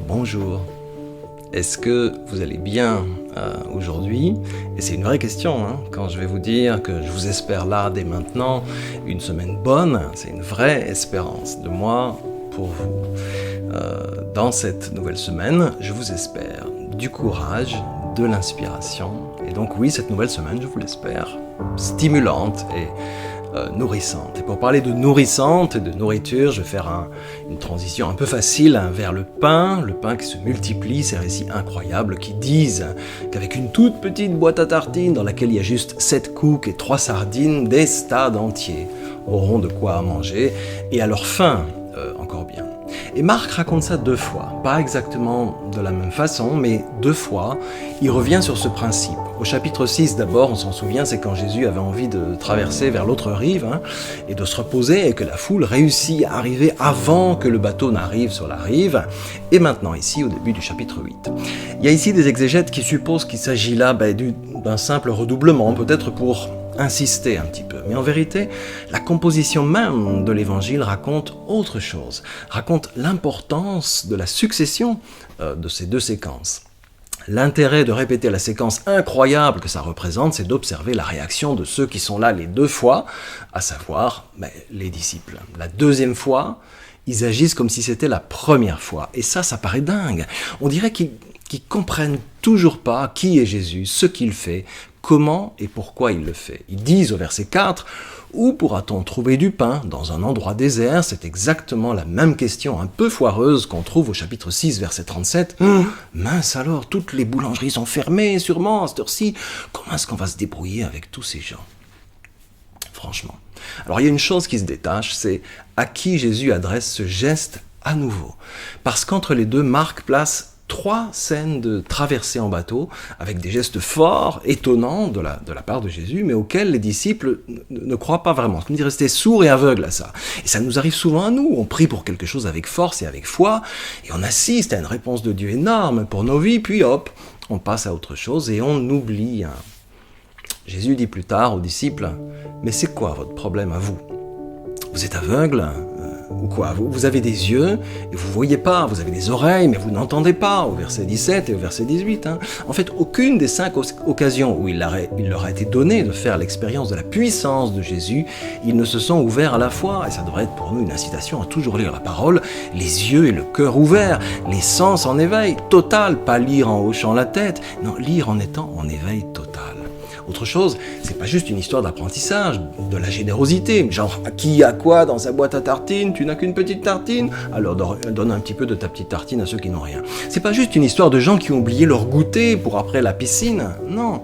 Bonjour. Est-ce que vous allez bien aujourd'hui? Et c'est une vraie question, quand je vais vous dire que je vous espère là, dès maintenant, une semaine bonne, c'est une vraie espérance de moi pour vous. Dans cette nouvelle semaine, je vous espère du courage, de l'inspiration. Et donc oui, cette nouvelle semaine, je vous l'espère, stimulante et nourrissante. Et pour parler de nourrissante et de nourriture, je vais faire une transition un peu facile vers le pain qui se multiplie, ces récits incroyables qui disent qu'avec une toute petite boîte à tartines dans laquelle il y a juste 7 cooks et 3 sardines, des stades entiers auront de quoi manger et à leur faim encore bien. Et Marc raconte ça 2 fois, pas exactement de la même façon, mais 2 fois, il revient sur ce principe. Au chapitre 6 d'abord, on s'en souvient, c'est quand Jésus avait envie de traverser vers l'autre rive et de se reposer et que la foule réussit à arriver avant que le bateau n'arrive sur la rive. Et maintenant ici, au début du chapitre 8. Il y a ici des exégètes qui supposent qu'il s'agit là d'un simple redoublement, peut-être pour insister un petit peu. Mais en vérité, la composition même de l'évangile raconte autre chose, raconte l'importance de la succession de ces 2 séquences. L'intérêt de répéter la séquence incroyable que ça représente, c'est d'observer la réaction de ceux qui sont là les 2 fois, à savoir les disciples. La 2e fois, ils agissent comme si c'était la première fois. Et ça paraît dingue. On dirait qu'ils comprennent toujours pas qui est Jésus, ce qu'il fait, comment et pourquoi il le fait. Ils disent au verset 4, « Où pourra-t-on trouver du pain dans un endroit désert ?» C'est exactement la même question un peu foireuse qu'on trouve au chapitre 6, verset 37. « Mince alors, toutes les boulangeries sont fermées, sûrement, à cette heure-ci. Comment est-ce qu'on va se débrouiller avec tous ces gens ?» Franchement. Alors il y a une chose qui se détache, c'est à qui Jésus adresse ce geste à nouveau. Parce qu'entre les deux, Marc place 3 scènes de traversée en bateau, avec des gestes forts, étonnants de la part de Jésus, mais auxquels les disciples ne croient pas vraiment. C'est comme d'y rester sourds et aveugles à ça. Et ça nous arrive souvent à nous. On prie pour quelque chose avec force et avec foi, et on assiste à une réponse de Dieu énorme pour nos vies, puis hop, on passe à autre chose et on oublie. Jésus dit plus tard aux disciples, « Mais c'est quoi votre problème à vous? Vous êtes aveugles ou quoi? Vous avez des yeux et vous voyez pas, vous avez des oreilles mais vous n'entendez pas, au verset 17 et au verset 18. En fait, aucune des 5 occasions où il leur a été donné de faire l'expérience de la puissance de Jésus, ils ne se sont ouverts à la foi. Et ça devrait être pour nous une incitation à toujours lire la parole, les yeux et le cœur ouverts, les sens en éveil total, pas lire en hochant la tête, non, lire en étant en éveil total. Autre chose, c'est pas juste une histoire d'apprentissage, de la générosité, genre qui a quoi dans sa boîte à tartines, tu n'as qu'une petite tartine, alors donne un petit peu de ta petite tartine à ceux qui n'ont rien. C'est pas juste une histoire de gens qui ont oublié leur goûter pour après la piscine, non.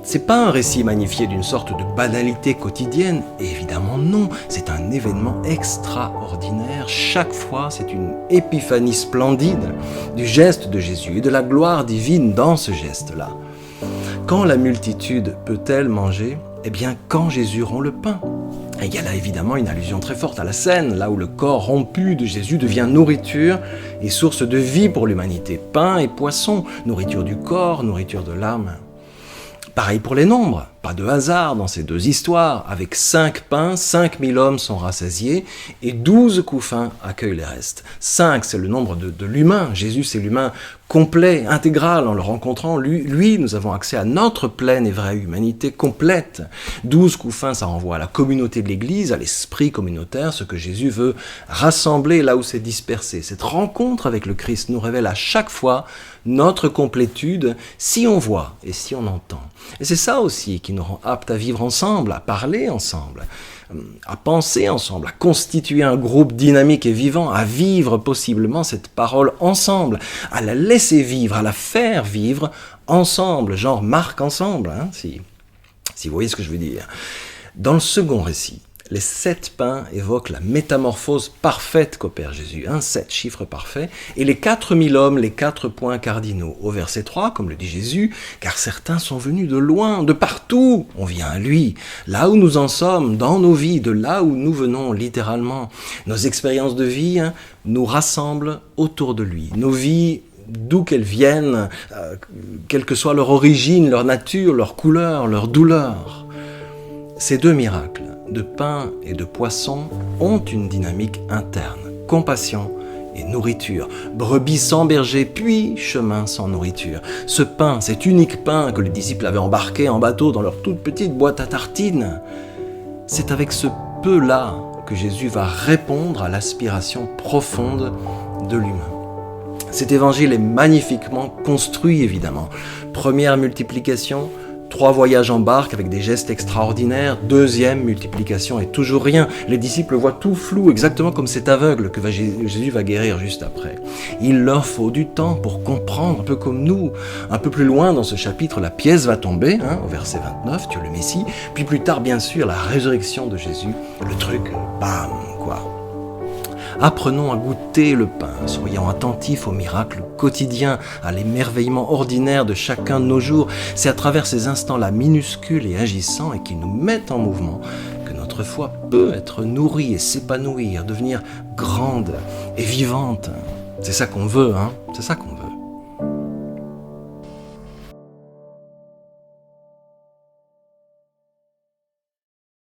C'est pas un récit magnifié d'une sorte de banalité quotidienne, évidemment non, c'est un événement extraordinaire. Chaque fois, c'est une épiphanie splendide du geste de Jésus et de la gloire divine dans ce geste-là. Quand la multitude peut-elle manger? Eh bien, quand Jésus rompt le pain. Et il y a là évidemment une allusion très forte à la scène, là où le corps rompu de Jésus devient nourriture et source de vie pour l'humanité. Pain et poisson, nourriture du corps, nourriture de l'âme. Pareil pour les nombres, pas de hasard dans ces 2 histoires. Avec 5 pains, 5000 hommes sont rassasiés et 12 couffins accueillent les restes. 5, c'est le nombre de l'humain. Jésus, c'est l'humain complet, intégral. En le rencontrant, lui, nous avons accès à notre pleine et vraie humanité complète. 12 couffins, ça renvoie à la communauté de l'Église, à l'esprit communautaire, ce que Jésus veut rassembler là où c'est dispersé. Cette rencontre avec le Christ nous révèle à chaque fois notre complétude si on voit et si on entend. Et c'est ça aussi qui nous rend aptes à vivre ensemble, à parler ensemble, à penser ensemble, à constituer un groupe dynamique et vivant, à vivre possiblement cette parole ensemble, à la laisser vivre, à la faire vivre ensemble, genre Marc ensemble, si vous voyez ce que je veux dire. Dans le second récit, les 7 pains évoquent la métamorphose parfaite qu'opère Jésus, 7 chiffres parfaits, et les 4000 hommes, les 4 points cardinaux. Au verset 3, comme le dit Jésus, car certains sont venus de loin, de partout, on vient à lui, là où nous en sommes, dans nos vies, de là où nous venons littéralement. Nos expériences de vie nous rassemblent autour de lui. Nos vies, d'où qu'elles viennent, quelle que soit leur origine, leur nature, leur couleur, leur douleur. Ces 2 miracles, de pain et de poisson, ont une dynamique interne, compassion et nourriture, brebis sans berger, puis chemin sans nourriture. Ce pain, cet unique pain que les disciples avaient embarqué en bateau dans leur toute petite boîte à tartines, c'est avec ce peu-là que Jésus va répondre à l'aspiration profonde de l'humain. Cet évangile est magnifiquement construit, évidemment. Première multiplication, 3 voyages en barque avec des gestes extraordinaires. Deuxième multiplication et toujours rien. Les disciples voient tout flou, exactement comme cet aveugle que Jésus va guérir juste après. Il leur faut du temps pour comprendre, un peu comme nous. Un peu plus loin dans ce chapitre, la pièce va tomber, au verset 29, Dieu le Messie. Puis plus tard, bien sûr, la résurrection de Jésus. Le truc, bam, quoi. Apprenons à goûter le pain, soyons attentifs aux miracles quotidiens, à l'émerveillement ordinaire de chacun de nos jours. C'est à travers ces instants-là minuscules et agissants et qui nous mettent en mouvement que notre foi peut être nourrie et s'épanouir, devenir grande et vivante. C'est ça qu'on veut, c'est ça qu'on veut.